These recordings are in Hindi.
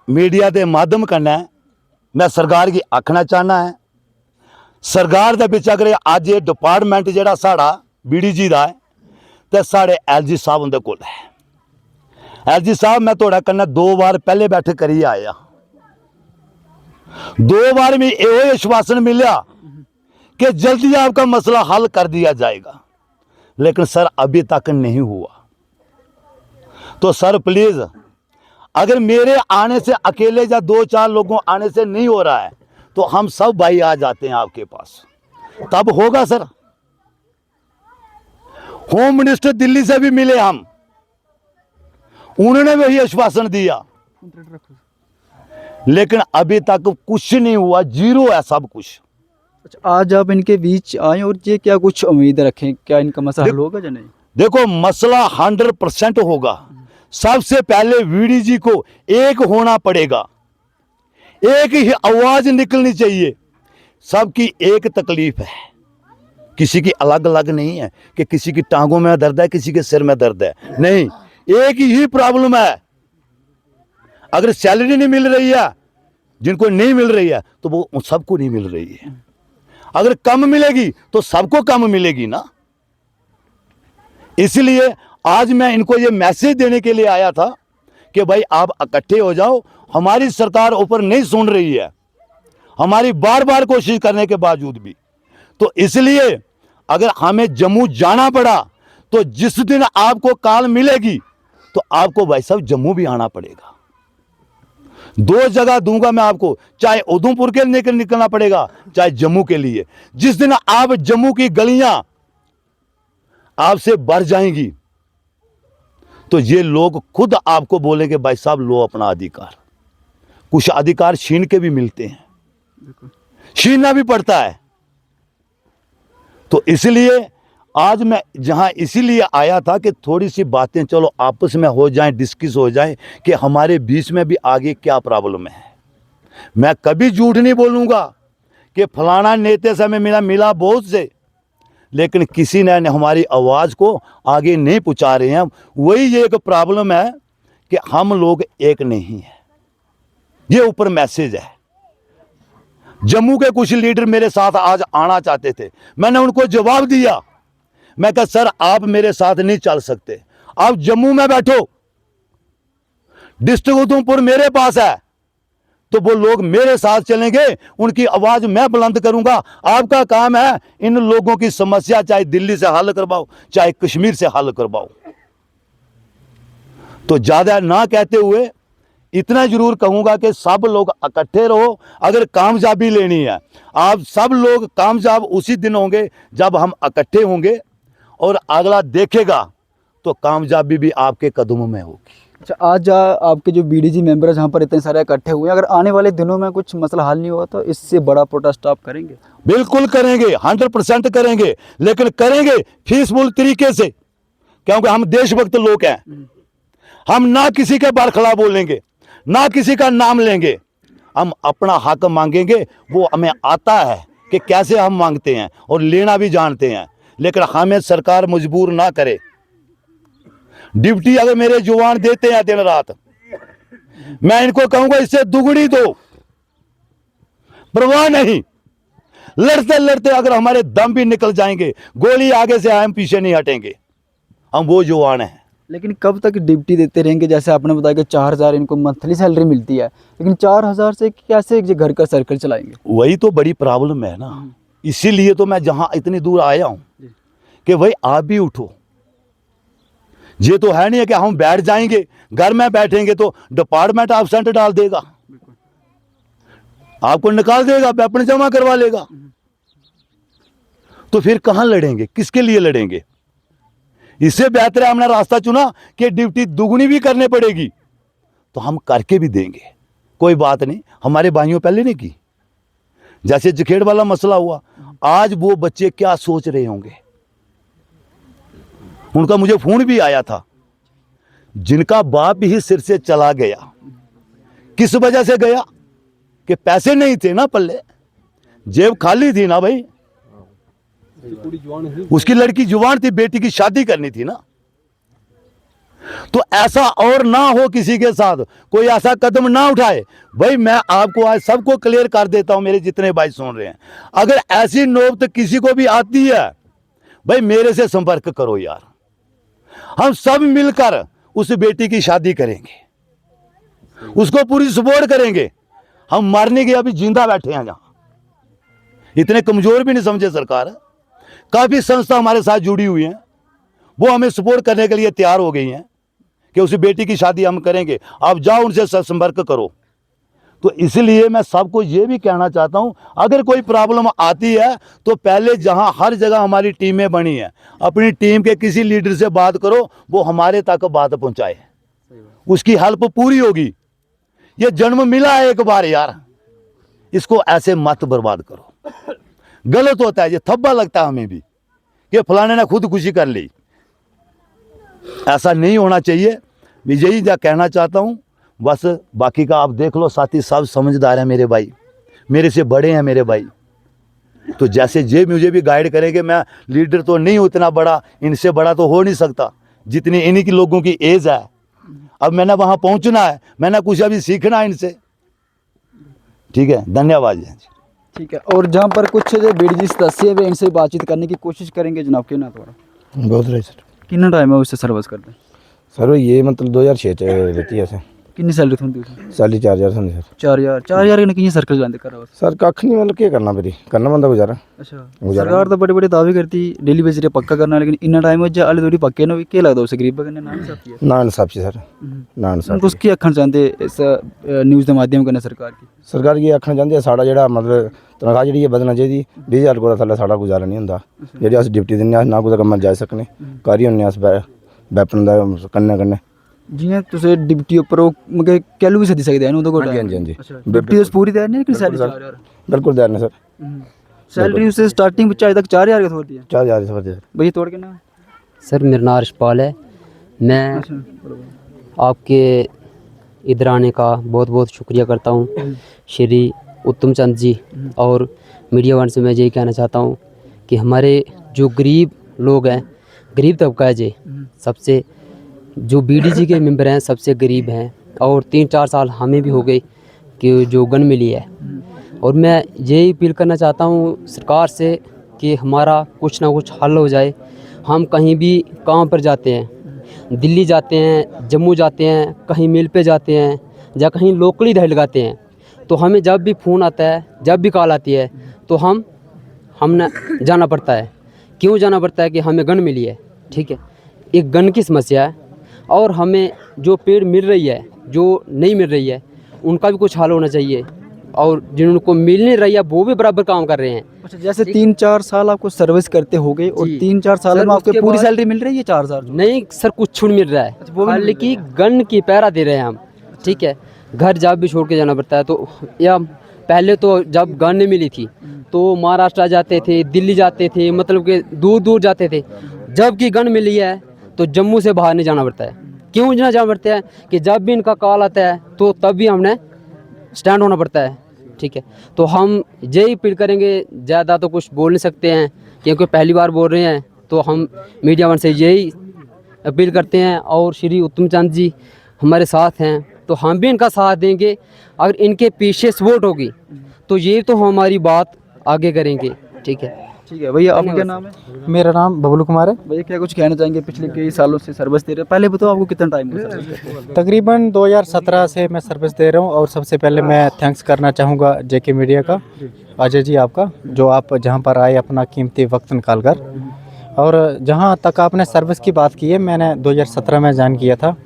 मीडिया के माध्यम कन्नै मैं सरकार की आखना चाहना है, सरकार दे बिच अगर अज ये डिपार्टमेंट जिहड़ा साड़ा BDG दा है तो साढ़े LG साहब उंदे कोल है। LG साहब मैं थोड़ा कन्नै 2 बार पहले बैठक करिए आया, 2 बार में यो आश्वासन मिला कि जल्दी आपका मसला हल कर दिया जाएगा, लेकिन सर अभी तक नहीं हुआ। तो सर प्लीज, अगर मेरे आने से अकेले या 2-4 लोगों आने से नहीं हो रहा है तो हम सब भाई आ जाते हैं आपके पास, तब होगा सर। होम मिनिस्टर दिल्ली से भी मिले हम, उन्होंने वही आश्वासन दिया, लेकिन अभी तक कुछ नहीं हुआ, जीरो है सब कुछ। अच्छा, आज आप इनके बीच आए और ये क्या कुछ उम्मीद रखें, क्या इनका मसला हल होगा या नहीं? देखो मसला 100% होगा। सबसे पहले BDG को एक होना पड़ेगा, एक ही आवाज निकलनी चाहिए। सबकी एक तकलीफ है, किसी की अलग अलग नहीं है कि किसी की टांगों में दर्द है, किसी के सिर में दर्द है, नहीं, एक ही प्रॉब्लम है। अगर सैलरी नहीं मिल रही है, जिनको नहीं मिल रही है तो वो सबको नहीं मिल रही है। अगर कम मिलेगी तो सबको कम मिलेगी ना। इसलिए आज मैं इनको ये मैसेज देने के लिए आया था कि भाई आप इकट्ठे हो जाओ। हमारी सरकार ऊपर नहीं सुन रही है, हमारी बार बार कोशिश करने के बावजूद भी। तो इसलिए अगर हमें जम्मू जाना पड़ा तो जिस दिन आपको कॉल मिलेगी तो आपको भाई साहब जम्मू भी आना पड़ेगा। 2 जगह दूंगा मैं आपको, चाहे उधमपुर के निकलना पड़ेगा, चाहे जम्मू के लिए। जिस दिन आप जम्मू की गलियां आपसे भर जाएंगी तो ये लोग खुद आपको बोलेंगे भाई साहब लो अपना अधिकार। कुछ अधिकार छीन के भी मिलते हैं, छीनना भी पड़ता है। तो इसलिए आज मैं जहां इसीलिए आया था कि थोड़ी सी बातें चलो आपस में हो जाएं, डिस्कस हो जाएं कि हमारे बीच में भी आगे क्या प्रॉब्लम है। मैं कभी झूठ नहीं बोलूंगा कि फलाना नेता से हमें मिला बहुत से, लेकिन किसी ने हमारी आवाज़ को आगे नहीं पहुंचा रहे हैं। वही ये एक प्रॉब्लम है कि हम लोग एक नहीं हैं। ये ऊपर मैसेज है। जम्मू के कुछ लीडर मेरे साथ आज आना चाहते थे, मैंने उनको जवाब दिया, मैं कहा सर आप मेरे साथ नहीं चल सकते, आप जम्मू में बैठो, डिस्ट्रिक्ट उधमपुर मेरे पास है, तो वो लोग मेरे साथ चलेंगे, उनकी आवाज मैं बुलंद करूंगा। आपका काम है इन लोगों की समस्या चाहे दिल्ली से हल करवाओ, चाहे कश्मीर से हल करवाओ। तो ज्यादा ना कहते हुए इतना जरूर कहूंगा कि सब लोग इकट्ठे रहो। अगर कामयाबी लेनी है, आप सब लोग कामयाब उसी दिन होंगे जब हम इकट्ठे होंगे, और अगला देखेगा तो कामयाबी भी आपके कदमों में होगी। अच्छा, आज आपके जो BDG मेंबर है जहाँ पर इतने सारे इकट्ठे हुए हैं, अगर आने वाले दिनों में कुछ मसला हल नहीं हुआ तो इससे बड़ा प्रोटेस्ट आप करेंगे? बिल्कुल करेंगे, 100% करेंगे, लेकिन करेंगे पीसफुल तरीके से, क्योंकि हम देशभक्त लोग हैं। हम ना किसी के बरखिलाफ बोलेंगे, ना किसी का नाम लेंगे, हम अपना हक मांगेंगे। वो हमें आता है कि कैसे हम मांगते हैं और लेना भी जानते हैं, लेकिन हमें सरकार मजबूर ना करे। ड्यूटी अगर मेरे जवान देते हैं दिन रात, मैं इनको कहूंगा इससे दुगनी दो, परवाह नहीं। लड़ते लड़ते अगर हमारे दम भी निकल जाएंगे, गोली आगे से हम पीछे नहीं हटेंगे, हम वो जवान हैं। लेकिन कब तक ड्यूटी देते रहेंगे? जैसे आपने बताया कि 4000 इनको मंथली सैलरी मिलती है, लेकिन 4000 से कैसे घर का सर्कल चलाएंगे? वही तो बड़ी प्रॉब्लम है ना। इसीलिए तो मैं जहां इतनी दूर आया हूं कि भाई आप भी उठो। ये तो है नहीं है कि हम बैठ जाएंगे, घर में बैठेंगे तो डिपार्टमेंट एब्सेंट डाल देगा, आपको निकाल देगा, वेपन जमा करवा लेगा। तो फिर कहां लड़ेंगे, किसके लिए लड़ेंगे? इससे बेहतर है हमने रास्ता चुना कि ड्यूटी दुगनी भी करनी पड़ेगी तो हम करके भी देंगे, कोई बात नहीं। हमारे भाइयों पहले नहीं की, जैसे जखेड़ वाला मसला हुआ, आज वो बच्चे क्या सोच रहे होंगे। उनका मुझे फोन भी आया था, जिनका बाप ही सिर से चला गया। किस वजह से गया? कि पैसे नहीं थे ना पल्ले, जेब खाली थी ना भाई। उसकी लड़की जुवान थी, बेटी की शादी करनी थी ना। तो ऐसा और ना हो, किसी के साथ कोई ऐसा कदम ना उठाए। भाई मैं आपको आज सबको क्लियर कर देता हूं, मेरे जितने भाई सुन रहे हैं, अगर ऐसी नौबत किसी को भी आती है, भाई मेरे से संपर्क करो यार, हम सब मिलकर उस बेटी की शादी करेंगे, उसको पूरी सपोर्ट करेंगे। हम मारने के अभी जिंदा बैठे हैं जहां, इतने कमजोर भी नहीं समझे सरकार। काफी संस्था हमारे साथ जुड़ी हुई हैं, वो हमें सपोर्ट करने के लिए तैयार हो गई हैं कि उस बेटी की शादी हम करेंगे, आप जाओ उनसे संपर्क करो। तो इसलिए मैं सबको ये भी कहना चाहता हूं, अगर कोई प्रॉब्लम आती है तो पहले जहां हर जगह हमारी टीमें बनी हैं, अपनी टीम के किसी लीडर से बात करो, वो हमारे तक बात पहुंचाए, उसकी हेल्प पूरी होगी। ये जन्म मिला है एक बार यार, इसको ऐसे मत बर्बाद करो। गलत होता है, ये थप्पा लगता है हमें भी कि फलाने ने खुदकुशी कर ली, ऐसा नहीं होना चाहिए। यही जा कहना चाहता हूं, बस बाकी का आप देख लो। साथी सब समझदार हैं मेरे भाई, मेरे से बड़े हैं मेरे भाई, तो जैसे ये मुझे भी गाइड करेंगे। मैं लीडर तो नहीं हूं इतना बड़ा, इनसे बड़ा तो हो नहीं सकता जितनी इन्हीं की लोगों की एज है। अब मैंने वहां पहुंचना है, मैंने कुछ अभी सीखना है इनसे। ठीक है, धन्यवाद जी। ठीक है, और जहाँ पर कुछ जो बीडीजी सदस्य है इनसे बातचीत करने की कोशिश करेंगे जनाब के ना थोड़ा बहुत रहे सर। कितना टाइम है उससे सर्विस करते हैं? सर ये मतलब 2006 च लेती है सर। कितनी सैलरी थी उसकी? साली 4000 सन सर। 4,000 ने कितनी सर्कल जाते कर रहा हो? सर कख नहीं, मतलब क्या करना फिर करना बंदा गुजारा। अच्छा, गुजारा सरकार तो बड़े बड़े दावे करती डेली बेस पक्का करना, लेकिन इतना टाइम हो जाए थोड़ी पक्के ना क्या लगता उसे गरीब करने ना इंसाफी है ना इंसाफ से सर, ना इंसाफ। उसकी आखना चाहते इस न्यूज़ के माध्यम कन्नै सरकार की? सरकार ये आखना चाहती है साढ़ा जेह्ड़ा मतलब तनखाह जेह्ड़ी बधना चाहिए। 20,000 कोला थल्ले साढ़ा गुजारा नहीं होंदा। जेह्ड़ी अस ड्यूटी दिन्ने अस ना कुदै कम्मै जाई सकने, घर ही होन्ने अस वैपन दा कन्नै कन्नै। जियां तुसे डिप्टी उप्पर मतलब कैलू भी सद्दी सकदे न उदे कोल? हाँ जी हाँ जी, डिप्टी उस पूरी तैयार नहीं, लेकिन सैलरी 4,000 बिल्कुल तैयार ने सर। सैलरी उससे स्टार्टिंग बच्चा अज तक 4,000 का थोड़ी है। 4000 सर। भैया तोड़ के ना सर मेरा नाम अर्शपाल है। मैं आपके इधर आने का बहुत बहुत शुक्रिया करता हूँ श्री उत्तम चंद जी, और मीडिया वन से मैं यही कहना चाहता हूँ कि हमारे जो गरीब लोग हैं, गरीब तबका है जी, सबसे जो बीडीजी के मेंबर हैं सबसे गरीब हैं, और 3-4 साल हमें भी हो गए कि जो गन मिली है। और मैं यही अपील करना चाहता हूँ सरकार से कि हमारा कुछ ना कुछ हल हो जाए। हम कहीं भी काम पर जाते हैं, दिल्ली जाते हैं, जम्मू जाते हैं, कहीं मिल पे जाते हैं या कहीं लोकली दहाड़ी लगाते हैं, तो हमें जब भी फ़ोन आता है, जब भी कॉल आती है, तो हमने जाना पड़ता है। क्यों जाना पड़ता है? कि हमें गन मिली है, ठीक है, एक गन की समस्या है। और हमें जो पेड़ मिल रही है, जो नहीं मिल रही है, उनका भी कुछ हल होना चाहिए। और जिनको मिल नहीं रही है वो भी बराबर काम कर रहे हैं। अच्छा, जैसे 3-4 साल आपको सर्विस करते हो गए और जी। 3-4 साल सर, में आपको उसके पूरी बाद- सैलरी मिल रही है 4,000? नहीं सर, कुछ छूट मिल रहा है, वो भी नहीं खाली की गन की पहरा दे रहे हैं हम, ठीक है। घर जब भी छोड़ के जाना पड़ता है। तो या पहले तो जब गन नहीं मिली थी तो महाराष्ट्र जाते थे, दिल्ली जाते थे, मतलब कि दूर दूर जाते थे। जब की गन मिली है तो जम्मू से बाहर नहीं जाना पड़ता है। क्यों नहीं जाना पड़ता है? कि जब भी इनका कॉल आता है तो तब भी हमने स्टैंड होना पड़ता है, ठीक है। तो हम यही अपील करेंगे, ज़्यादा तो कुछ बोल नहीं सकते हैं क्योंकि पहली बार बोल रहे हैं, तो हम मीडिया वन से यही अपील करते हैं। और श्री उत्तम चंद जी हमारे साथ हैं, तो हम भी इनका साथ देंगे। अगर इनके पीछे सपोर्ट होगी तो ये तो हमारी बात आगे करेंगे, ठीक है। ठीक है भैया, आपका क्या नाम है? मेरा नाम बबलू कुमार है। भैया क्या कुछ कहना चाहेंगे? पिछले कई सालों से सर्विस दे रहे हैं, पहले बताओ आपको कितना टाइम हुआ सर्विस करते हुए? तकरीबन 2017 से मैं सर्विस दे रहा हूँ, और सबसे पहले मैं थैंक्स करना चाहूँगा जेके मीडिया का, अजय जी आपका, जो आप जहाँ पर आए अपना कीमती वक्त निकाल कर। और जहाँ तक आपने सर्विस की बात की है, मैंने 2017 में ज्वाइन किया था,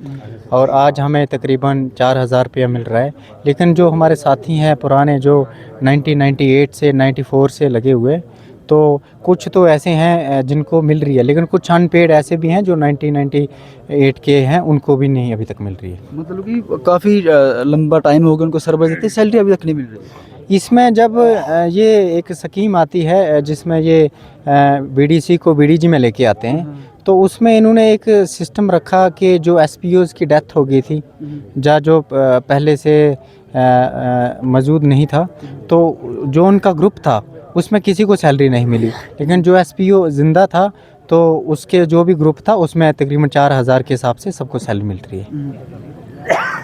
और आज हमें तकरीबन 4,000 रुपया मिल रहा है। लेकिन जो हमारे साथी हैं पुराने, जो 1998 से 94 से लगे हुए, तो कुछ तो ऐसे हैं जिनको मिल रही है, लेकिन कुछ अनपेड ऐसे भी हैं जो 1998 के हैं, उनको भी नहीं अभी तक मिल रही है। मतलब कि काफ़ी लंबा टाइम हो गया उनको सर्विस देते, सैलरी अभी तक नहीं मिल रही। इसमें जब ये एक स्कीम आती है जिसमें ये बीडीसी को बीडीजी में लेके आते हैं, तो उसमें इन्होंने एक सिस्टम रखा कि जो एसपीओज़ की डेथ हो गई थी, जो पहले से मौजूद नहीं था, तो जो उनका ग्रुप था उसमें किसी को सैलरी नहीं मिली। लेकिन जो एसपीओ ज़िंदा था तो उसके जो भी ग्रुप था उसमें तकरीबन 4,000 के हिसाब से सबको सैलरी मिल रही है।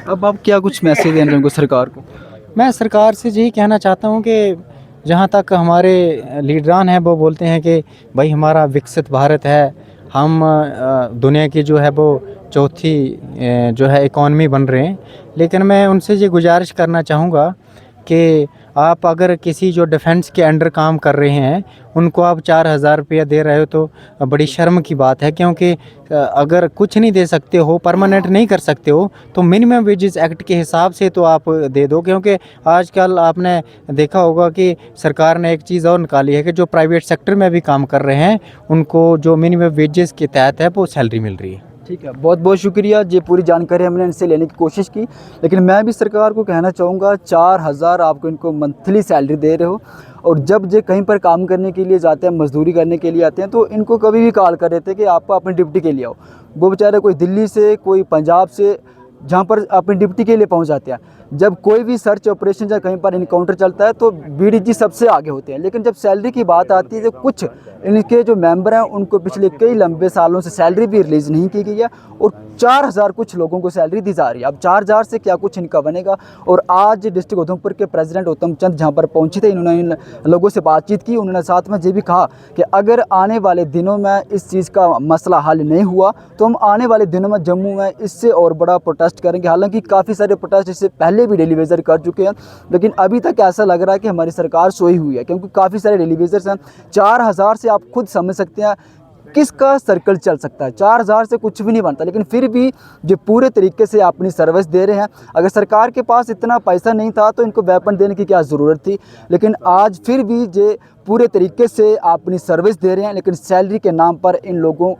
अब आप क्या कुछ मैसेज देना चाहोगे सरकार को? मैं सरकार से यही कहना चाहता हूँ कि जहाँ तक हमारे लीडरान हैं वो बोलते हैं कि भाई हमारा विकसित भारत है, हम दुनिया की जो है वो चौथी जो है इकॉनमी बन रहे हैं, लेकिन मैं उनसे ये गुजारिश करना चाहूँगा कि आप अगर किसी जो डिफेंस के अंडर काम कर रहे हैं उनको आप 4,000 रुपया दे रहे हो तो बड़ी शर्म की बात है, क्योंकि अगर कुछ नहीं दे सकते हो, परमानेंट नहीं कर सकते हो, तो मिनिमम वेजेस एक्ट के हिसाब से तो आप दे दो। क्योंकि आजकल आपने देखा होगा कि सरकार ने एक चीज़ और निकाली है कि जो प्राइवेट सेक्टर में भी काम कर रहे हैं उनको जो मिनिमम वेजेस के तहत है वो सैलरी मिल रही है। ठीक है, बहुत बहुत शुक्रिया। ये पूरी जानकारी हमने इनसे लेने की कोशिश की, लेकिन मैं भी सरकार को कहना चाहूँगा 4,000 आपको इनको मंथली सैलरी दे रहे हो, और जब ये कहीं पर काम करने के लिए जाते हैं, मजदूरी करने के लिए आते हैं, तो इनको कभी भी कॉल कर देते हैं कि आपको अपनी ड्यूटी के लिए आओ। वो बेचारे कोई दिल्ली से, कोई पंजाब से, जहाँ पर अपनी ड्यूटी के लिए पहुँच जाते हैं। जब कोई भी सर्च ऑपरेशन या कहीं पर इनकाउंटर चलता है तो बीडीजी सबसे आगे होते हैं, लेकिन जब सैलरी की बात आती है तो कुछ इनके जो मेंबर हैं उनको पिछले कई लंबे सालों से सैलरी भी रिलीज़ नहीं की गई है, और 4,000 कुछ लोगों को सैलरी दी जा रही है। अब 4,000 से क्या कुछ इनका बनेगा। और आज डिस्ट्रिक्ट उधमपुर के प्रेसिडेंट उत्तम चंद जहाँ पर पहुँचे थे, इन्होंने इन लोगों से बातचीत की। उन्होंने साथ में ये भी कहा कि अगर आने वाले दिनों में इस चीज़ का मसला हल नहीं हुआ तो हम आने वाले दिनों में जम्मू में इससे और बड़ा प्रोटेस्ट करेंगे। हालांकि काफ़ी सारे प्रोटेस्ट इससे पहले भी डेली वेजर कर चुके हैं, लेकिन अभी तक ऐसा लग रहा है कि हमारी सरकार सोई हुई है, क्योंकि काफ़ी सारे डेली वेजर्स हैं। 4,000 से आप खुद समझ सकते हैं किसका सर्कल चल सकता है। 4,000 से कुछ भी नहीं बनता, लेकिन फिर भी जो पूरे तरीके से अपनी सर्विस दे रहे हैं। अगर सरकार के पास इतना पैसा नहीं था तो इनको वेपन देने की क्या ज़रूरत थी, लेकिन आज फिर भी ये पूरे तरीके से अपनी सर्विस दे रहे हैं, लेकिन सैलरी के नाम पर इन लोगों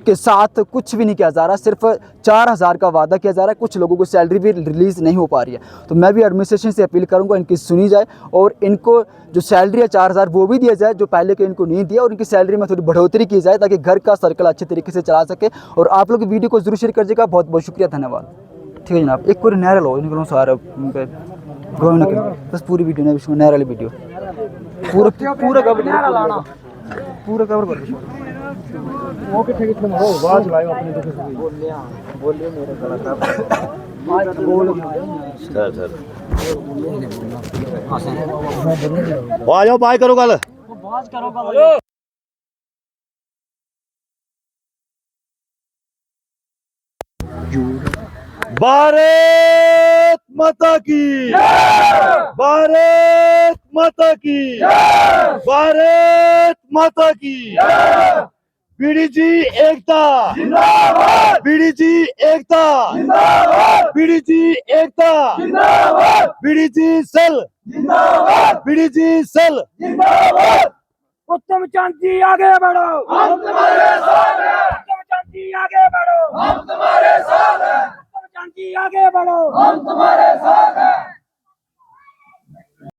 के साथ कुछ भी नहीं किया जा रहा। सिर्फ 4,000 का वादा किया जा रहा है, कुछ लोगों को सैलरी भी रिलीज़ नहीं हो पा रही है। तो मैं भी एडमिनिस्ट्रेशन से अपील करूंगा इनकी सुनी जाए, और इनको जो सैलरी है 4,000 वो भी दिया जाए जो पहले के इनको नहीं दिया, और इनकी सैलरी में थोड़ी बढ़ोतरी की जाए ताकि घर का सर्कल अच्छे तरीके से चला सके। और आप लोग वीडियो को जरूर शेयर करिएगा। बहुत बहुत शुक्रिया, धन्यवाद। ठीक है जनाब, एक पूरी नहर लो निकलो सारा बस पूरी वीडियो ना नहर वाली वीडियो पूरा पूरा कवर पूरा कवर कर आ जाओ, बाय करो कल। भारत माता की, भारत माता की, भारत माता की। बीडीजी एकता जिंदाबाद, बीडीजी एकता जिंदाबाद, बीडीजी एकता जिंदाबाद, बीडीजी सेल जिंदाबाद, बीडीजी सेल जिंदाबाद। उत्तम चंद जी आगे बढ़ो, हम तुम्हारे साथ हैं। उत्तम चंद जी आगे बढ़ो, हम तुम्हारे साथ हैं। उत्तम चंद जी आगे बढ़ो, हम तुम्हारे साथ हैं।